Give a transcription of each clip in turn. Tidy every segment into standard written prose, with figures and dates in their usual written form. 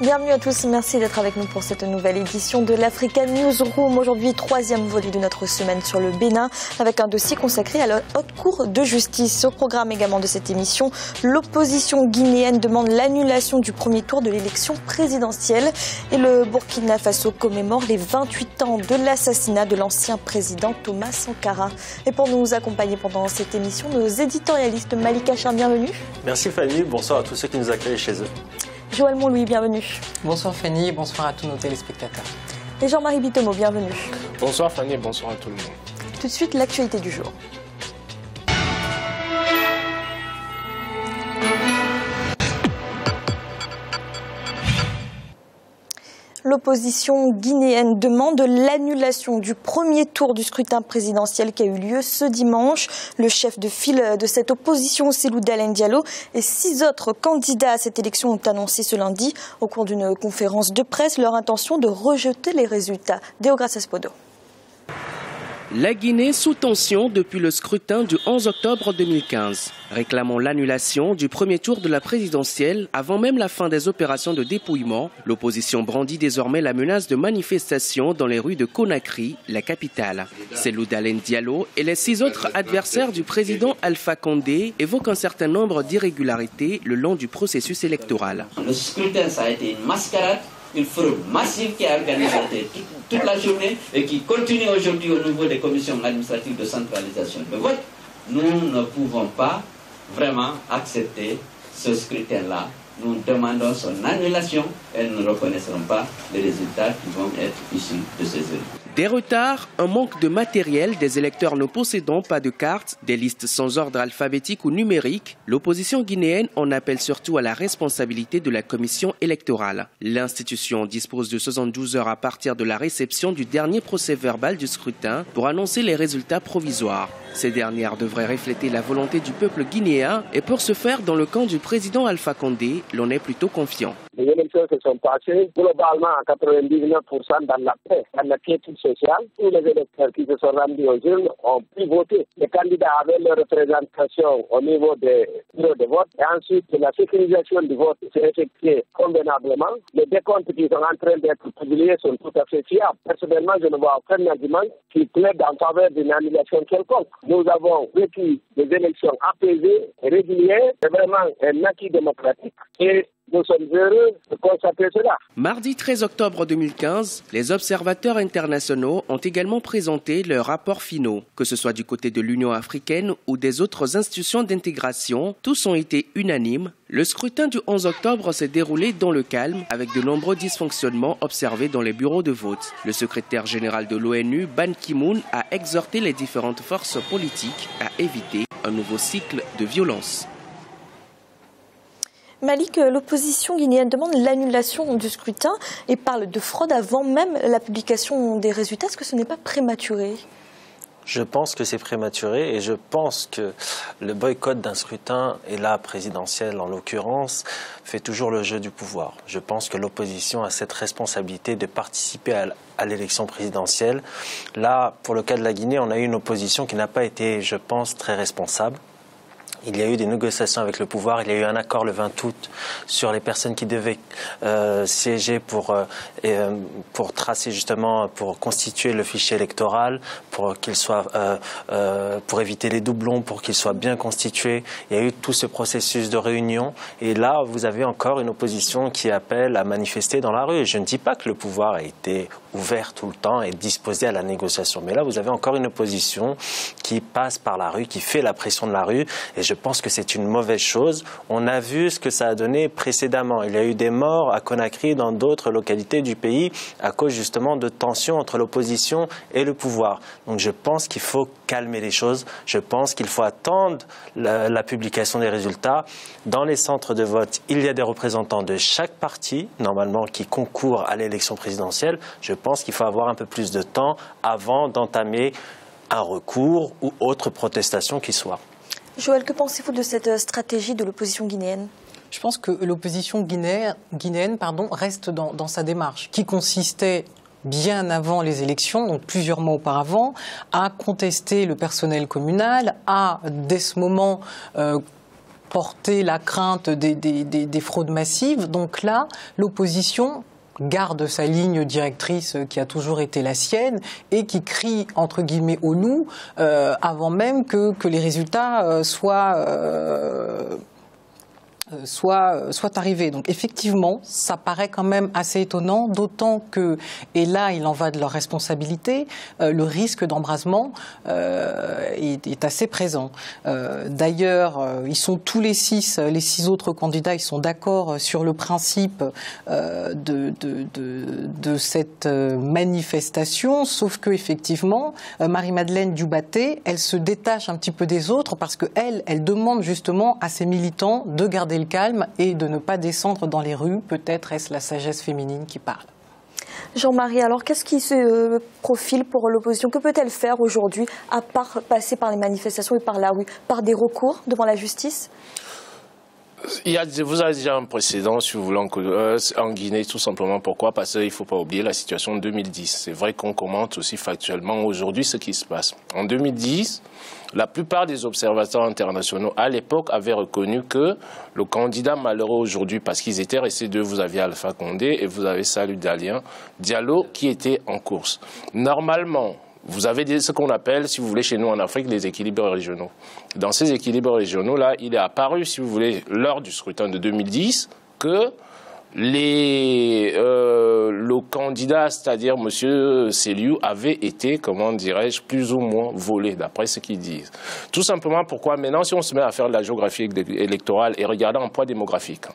Bienvenue à tous, merci d'être avec nous pour cette nouvelle édition de l'Africa Newsroom. Aujourd'hui, troisième volet de notre semaine sur le Bénin, avec un dossier consacré à la Haute Cour de justice. Au programme également de cette émission, l'opposition guinéenne demande l'annulation du premier tour de l'élection présidentielle. Et le Burkina Faso commémore les 28 ans de l'assassinat de l'ancien président Thomas Sankara. Et pour nous accompagner pendant cette émission, nos éditorialistes Malika Char, bienvenue. Merci Fanny, bonsoir à tous ceux qui nous accueillent chez eux. Joël Montlouis, bienvenue. Bonsoir Fanny, bonsoir à tous nos téléspectateurs. Et Jean-Marie Bitomo, bienvenue. Bonsoir Fanny, bonsoir à tout le monde. Tout de suite, l'actualité du jour. L'opposition guinéenne demande l'annulation du premier tour du scrutin présidentiel qui a eu lieu ce dimanche. Le chef de file de cette opposition, Cellou Dalein Diallo, et 6 autres candidats à cette élection ont annoncé ce lundi, au cours d'une conférence de presse, leur intention de rejeter les résultats. Deogracias Podo. La Guinée sous tension depuis le scrutin du 11 octobre 2015. Réclamant l'annulation du premier tour de la présidentielle avant même la fin des opérations de dépouillement, l'opposition brandit désormais la menace de manifestations dans les rues de Conakry, la capitale. Cellou Dalein Diallo et les 6 autres adversaires du président Alpha Condé évoquent un certain nombre d'irrégularités le long du processus électoral. Le scrutin, ça a été une mascarade. Une fraude massive qui a organisé toute la journée et qui continue aujourd'hui au niveau des commissions administratives de centralisation de vote. Nous ne pouvons pas vraiment accepter ce scrutin-là. Nous demandons son annulation et nous ne reconnaîtrons pas les résultats qui vont être issus de ces élections. Des retards, un manque de matériel, des électeurs ne possédant pas de cartes, des listes sans ordre alphabétique ou numérique, l'opposition guinéenne en appelle surtout à la responsabilité de la commission électorale. L'institution dispose de 72 heures à partir de la réception du dernier procès-verbal du scrutin pour annoncer les résultats provisoires. Ces dernières devraient refléter la volonté du peuple guinéen et pour ce faire, dans le camp du président Alpha Condé, l'on est plutôt confiant. Les élections se sont passées globalement à 99% dans la paix, dans la quiétude sociale. Tous les électeurs qui se sont rendus aux urnes ont pu voter. Les candidats avaient leur représentation au niveau des bureaux de vote. Et ensuite, la sécurisation du vote s'est effectuée convenablement. Les décomptes qui sont en train d'être publiés sont tout à fait fiables. Personnellement, je ne vois aucun argument qui plaide en faveur d'une annulation quelconque. Nous avons vécu des élections apaisées, régulières. C'est vraiment un acquis démocratique. Et nous sommes heureux de constater cela. Mardi 13 octobre 2015, les observateurs internationaux ont également présenté leurs rapports finaux. Que ce soit du côté de l'Union africaine ou des autres institutions d'intégration, tous ont été unanimes. Le scrutin du 11 octobre s'est déroulé dans le calme avec de nombreux dysfonctionnements observés dans les bureaux de vote. Le secrétaire général de l'ONU, Ban Ki-moon, a exhorté les différentes forces politiques à éviter un nouveau cycle de violence. Malik, l'opposition guinéenne demande l'annulation du scrutin et parle de fraude avant même la publication des résultats. Est-ce que ce n'est pas prématuré ? Je pense que c'est prématuré et je pense que le boycott d'un scrutin, et là présidentiel en l'occurrence, fait toujours le jeu du pouvoir. Je pense que l'opposition a cette responsabilité de participer à l'élection présidentielle. Là, pour le cas de la Guinée, on a eu une opposition qui n'a pas été, je pense, très responsable. Il y a eu des négociations avec le pouvoir, il y a eu un accord le 20 août sur les personnes qui devaient siéger pour tracer justement, pour constituer le fichier électoral, pour qu'il soit, pour éviter les doublons, pour qu'il soit bien constitué. Il y a eu tout ce processus de réunion et là vous avez encore une opposition qui appelle à manifester dans la rue. Je ne dis pas que le pouvoir a été ouvert tout le temps et disposé à la négociation, mais là vous avez encore une opposition qui passe par la rue, qui fait la pression de la rue et je pense que c'est une mauvaise chose. On a vu ce que ça a donné précédemment. Il y a eu des morts à Conakry, dans d'autres localités du pays, à cause justement de tensions entre l'opposition et le pouvoir. Donc je pense qu'il faut calmer les choses. Je pense qu'il faut attendre la publication des résultats. Dans les centres de vote, il y a des représentants de chaque parti, normalement, qui concourent à l'élection présidentielle. Je pense qu'il faut avoir un peu plus de temps avant d'entamer un recours ou autre protestation qui soit. Joël, que pensez-vous de cette stratégie de l'opposition guinéenne ? Je pense que l'opposition guinéenne reste dans sa démarche, qui consistait bien avant les élections, donc plusieurs mois auparavant, à contester le personnel communal, à, dès ce moment, porter la crainte des fraudes massives. Donc là, l'opposition garde sa ligne directrice qui a toujours été la sienne et qui crie entre guillemets au loup avant même que les résultats soient arrivés. Donc effectivement, ça paraît quand même assez étonnant, d'autant que, et là il en va de leur responsabilité, le risque d'embrasement est assez présent. D'ailleurs, ils sont tous les six autres candidats, ils sont d'accord sur le principe de cette manifestation, sauf que effectivement, Marie-Madeleine Dubaté, elle se détache un petit peu des autres parce que elle demande justement à ses militants de garder le calme et de ne pas descendre dans les rues. Peut-être est-ce la sagesse féminine qui parle. Jean-Marie, alors qu'est-ce qui se profile pour l'opposition? Que peut-elle faire aujourd'hui, à part passer par les manifestations et par la rue, par des recours devant la justice? Vous avez déjà un précédent, si vous voulez, en Guinée, tout simplement. Pourquoi? Parce qu'il ne faut pas oublier la situation de 2010. C'est vrai qu'on commente aussi factuellement aujourd'hui ce qui se passe. En 2010, la plupart des observateurs internationaux, à l'époque, avaient reconnu que le candidat malheureux aujourd'hui, parce qu'ils étaient restés deux, vous aviez Alpha Condé et vous avez Salou Diallo qui était en course. Normalement, vous avez ce qu'on appelle, si vous voulez, chez nous en Afrique, les équilibres régionaux. Dans ces équilibres régionaux-là, il est apparu, si vous voulez, lors du scrutin de 2010, que le candidat, c'est-à-dire M. Seliou, avait été, comment dirais-je, plus ou moins volé, d'après ce qu'ils disent. Tout simplement pourquoi maintenant, si on se met à faire de la géographie électorale et regarder en poids démographique,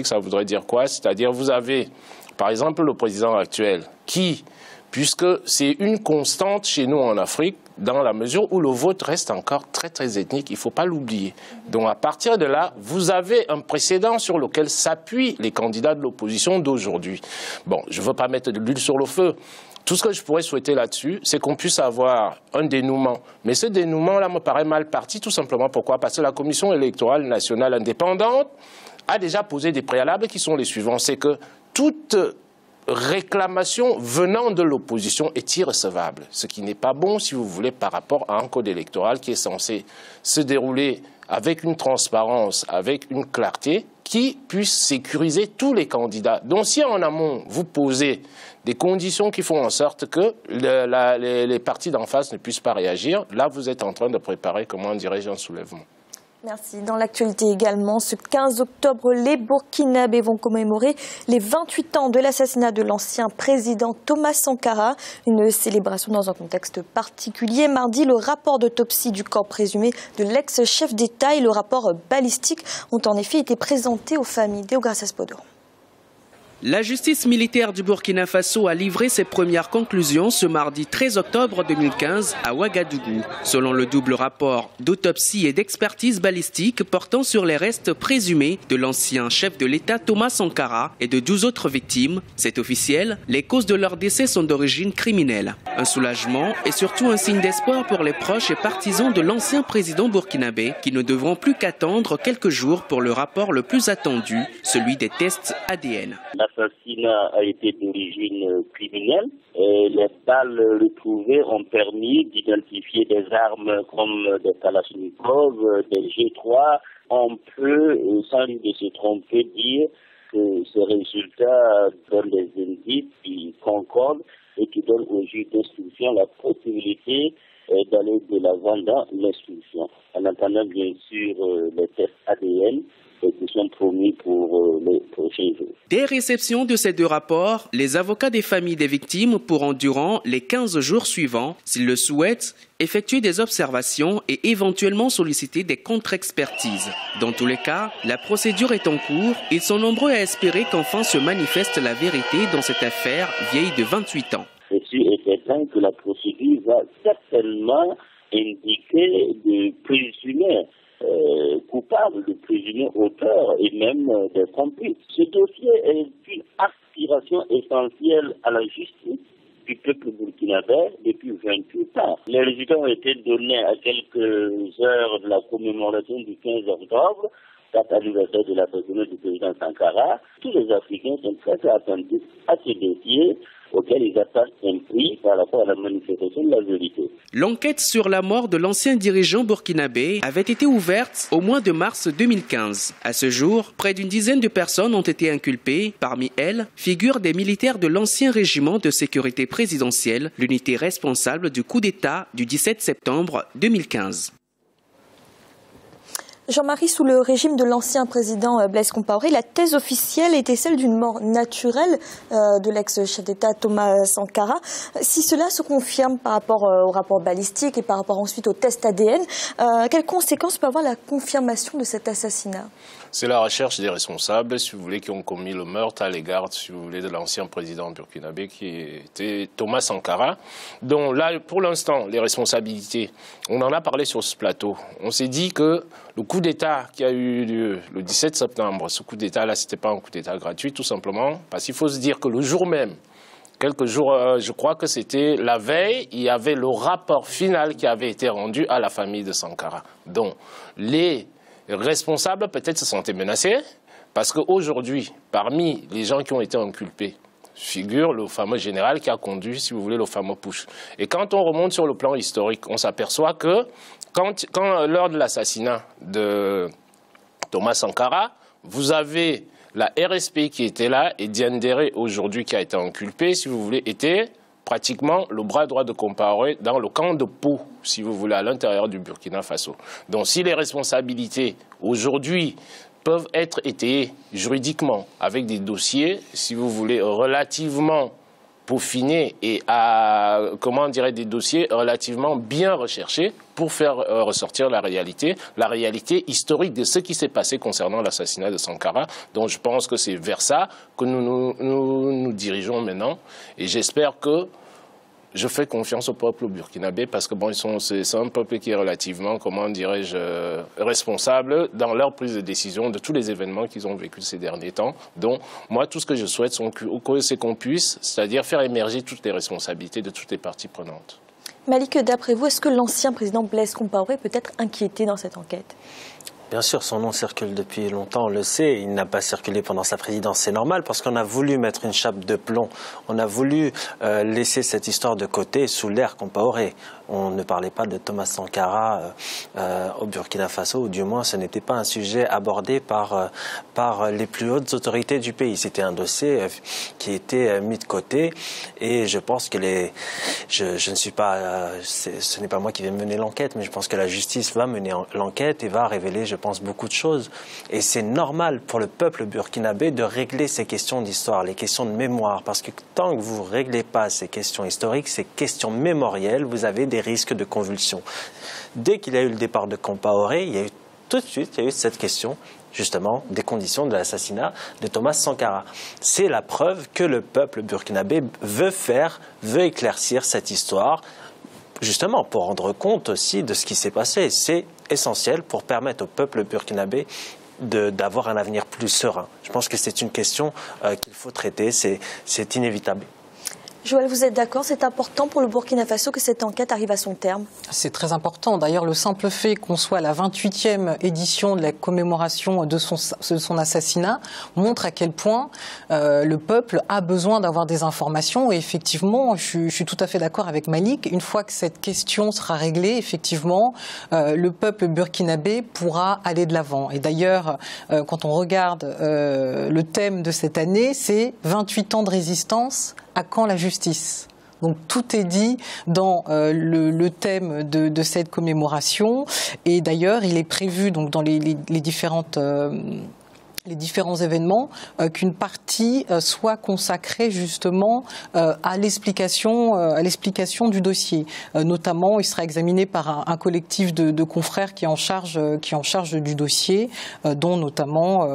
ça voudrait dire quoi? C'est-à-dire vous avez, par exemple, le président actuel qui, puisque c'est une constante chez nous en Afrique, dans la mesure où le vote reste encore très très ethnique, il ne faut pas l'oublier. Donc à partir de là, vous avez un précédent sur lequel s'appuient les candidats de l'opposition d'aujourd'hui. Bon, je ne veux pas mettre de l'huile sur le feu. Tout ce que je pourrais souhaiter là-dessus, c'est qu'on puisse avoir un dénouement. Mais ce dénouement-là me paraît mal parti, tout simplement. Pourquoi? Parce que la Commission électorale nationale indépendante a déjà posé des préalables qui sont les suivants. C'est que toute réclamation venant de l'opposition est irrecevable, ce qui n'est pas bon, si vous voulez, par rapport à un code électoral qui est censé se dérouler avec une transparence, avec une clarté, qui puisse sécuriser tous les candidats. Donc si en amont, vous posez des conditions qui font en sorte que les partis d'en face ne puissent pas réagir, là vous êtes en train de préparer, comment dirais-je, un soulèvement. Merci. Dans l'actualité également, ce 15 octobre, les Burkinabés vont commémorer les 28 ans de l'assassinat de l'ancien président Thomas Sankara. Une célébration dans un contexte particulier. Mardi, le rapport d'autopsie du corps présumé de l'ex-chef d'État et le rapport balistique ont en effet été présentés aux familles. Deogracias Podo. La justice militaire du Burkina Faso a livré ses premières conclusions ce mardi 13 octobre 2015 à Ouagadougou. Selon le double rapport d'autopsie et d'expertise balistique portant sur les restes présumés de l'ancien chef de l'État Thomas Sankara et de 12 autres victimes, c'est officiel, les causes de leur décès sont d'origine criminelle. Un soulagement et surtout un signe d'espoir pour les proches et partisans de l'ancien président burkinabé qui ne devront plus qu'attendre quelques jours pour le rapport le plus attendu, celui des tests ADN. L'assassinat a été d'origine criminelle. Et les balles retrouvées ont permis d'identifier des armes comme des Kalachnikov, des G3. On peut, sans de se tromper, dire que ces résultats donnent des indices qui concordent et qui donnent au juge d'instruction la possibilité d'aller de l'avant dans l'instruction. En attendant bien sûr les tests ADN qui sont promis pour les prochains jours. Dès réception de ces deux rapports, les avocats des familles des victimes pourront durant les 15 jours suivants, s'ils le souhaitent, effectuer des observations et éventuellement solliciter des contre-expertises. Dans tous les cas, la procédure est en cours. Ils sont nombreux à espérer qu'enfin se manifeste la vérité dans cette affaire vieille de 28 ans. Je suis certain que la procédure va certainement indiquer de présumés coupables, de présumés auteurs et même des complices. Ce dossier est une aspiration essentielle à la justice du peuple burkinabé depuis 28 ans. Les résultats ont été donnés à quelques heures de la commémoration du 15 octobre. 4 anniversaire de l'assassinat du président Sankara. Tous les Africains sont très attentifs à ce dossier auquel ils attachent un prix par rapport à la manifestation de la vérité. L'enquête sur la mort de l'ancien dirigeant burkinabé avait été ouverte au mois de mars 2015. À ce jour, près d'une dizaine de personnes ont été inculpées. Parmi elles, figurent des militaires de l'ancien régiment de sécurité présidentielle, l'unité responsable du coup d'État du 17 septembre 2015. Jean-Marie, sous le régime de l'ancien président Blaise Compaoré, la thèse officielle était celle d'une mort naturelle de l'ex-chef d'État Thomas Sankara. Si cela se confirme par rapport au rapport balistique et par rapport ensuite au test ADN, quelles conséquences peut avoir la confirmation de cet assassinat ? C'est la recherche des responsables, si vous voulez, qui ont commis le meurtre à l'égard, si vous voulez, de l'ancien président burkinabé qui était Thomas Sankara. Donc là, pour l'instant, les responsabilités, on en a parlé sur ce plateau. On s'est dit que le coup d'État qui a eu lieu le 17 septembre, ce coup d'État-là, ce n'était pas un coup d'État gratuit, tout simplement, parce qu'il faut se dire que le jour même, quelques jours, je crois que c'était la veille, il y avait le rapport final qui avait été rendu à la famille de Sankara. Donc, les responsables peut-être se sentaient menacés, parce qu'aujourd'hui, parmi les gens qui ont été inculpés, figure le fameux général qui a conduit, si vous voulez, le fameux putsch. Et quand on remonte sur le plan historique, on s'aperçoit que lors de l'assassinat de Thomas Sankara, vous avez la RSP qui était là et Diendéré aujourd'hui qui a été inculpé, si vous voulez, était pratiquement le bras droit de Compaoré dans le camp de Pau, si vous voulez, à l'intérieur du Burkina Faso. Donc si les responsabilités aujourd'hui peuvent être étayées juridiquement avec des dossiers, si vous voulez, relativement peaufinés et des dossiers relativement bien recherchés pour faire ressortir la réalité historique de ce qui s'est passé concernant l'assassinat de Sankara. Donc je pense que c'est vers ça que nous dirigeons maintenant. Et j'espère que je fais confiance au peuple burkinabé parce que bon, c'est un peuple qui est relativement, responsable dans leur prise de décision de tous les événements qu'ils ont vécus ces derniers temps. Donc, moi, tout ce que je souhaite, c'est qu'on puisse, c'est-à-dire faire émerger toutes les responsabilités de toutes les parties prenantes. Malik, d'après vous, est-ce que l'ancien président Blaise Compaoré peut être inquiété dans cette enquête ? Bien sûr, son nom circule depuis longtemps, on le sait. Il n'a pas circulé pendant sa présidence, c'est normal, parce qu'on a voulu mettre une chape de plomb. On a voulu laisser cette histoire de côté sous l'ère Compaoré. On ne parlait pas de Thomas Sankara au Burkina Faso, ou du moins ce n'était pas un sujet abordé par les plus hautes autorités du pays. C'était un dossier qui était mis de côté, et je pense que je ne suis pas, ce n'est pas moi qui vais mener l'enquête, mais je pense que la justice va mener l'enquête et va révéler, je pense, beaucoup de choses. Et c'est normal pour le peuple burkinabé de régler ces questions d'histoire, les questions de mémoire, parce que tant que vous ne réglez pas ces questions historiques, ces questions mémorielles, vous avez des risques de convulsions. Dès qu'il y a eu le départ de Compaoré, il y a eu tout de suite cette question, justement, des conditions de l'assassinat de Thomas Sankara. C'est la preuve que le peuple burkinabé veut éclaircir cette histoire, justement pour rendre compte aussi de ce qui s'est passé. C'est essentiel pour permettre au peuple burkinabé d'avoir un avenir plus serein. Je pense que c'est une question qu'il faut traiter, c'est inévitable. Joël, vous êtes d'accord, c'est important pour le Burkina Faso que cette enquête arrive à son terme? C'est très important. D'ailleurs, le simple fait qu'on soit à la 28e édition de la commémoration de son assassinat montre à quel point le peuple a besoin d'avoir des informations. Et effectivement, je suis tout à fait d'accord avec Malik. Une fois que cette question sera réglée, effectivement, le peuple burkinabé pourra aller de l'avant. Et d'ailleurs, quand on regarde le thème de cette année, c'est 28 ans de résistance. À quand la justice? Donc tout est dit dans le thème de cette commémoration. Et d'ailleurs, il est prévu donc dans les différents événements qu'une partie soit consacrée justement à l'explication du dossier. Notamment, il sera examiné par un collectif de confrères qui est en charge du dossier, dont notamment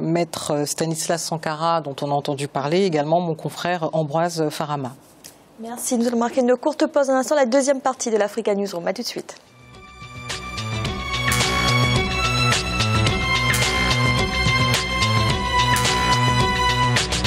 Maître Stanislas Sankara, dont on a entendu parler, également mon confrère Ambroise Farama. Merci. Nous allons marquer une courte pause. Un instant, la deuxième partie de l'Africa Newsroom. À tout de suite.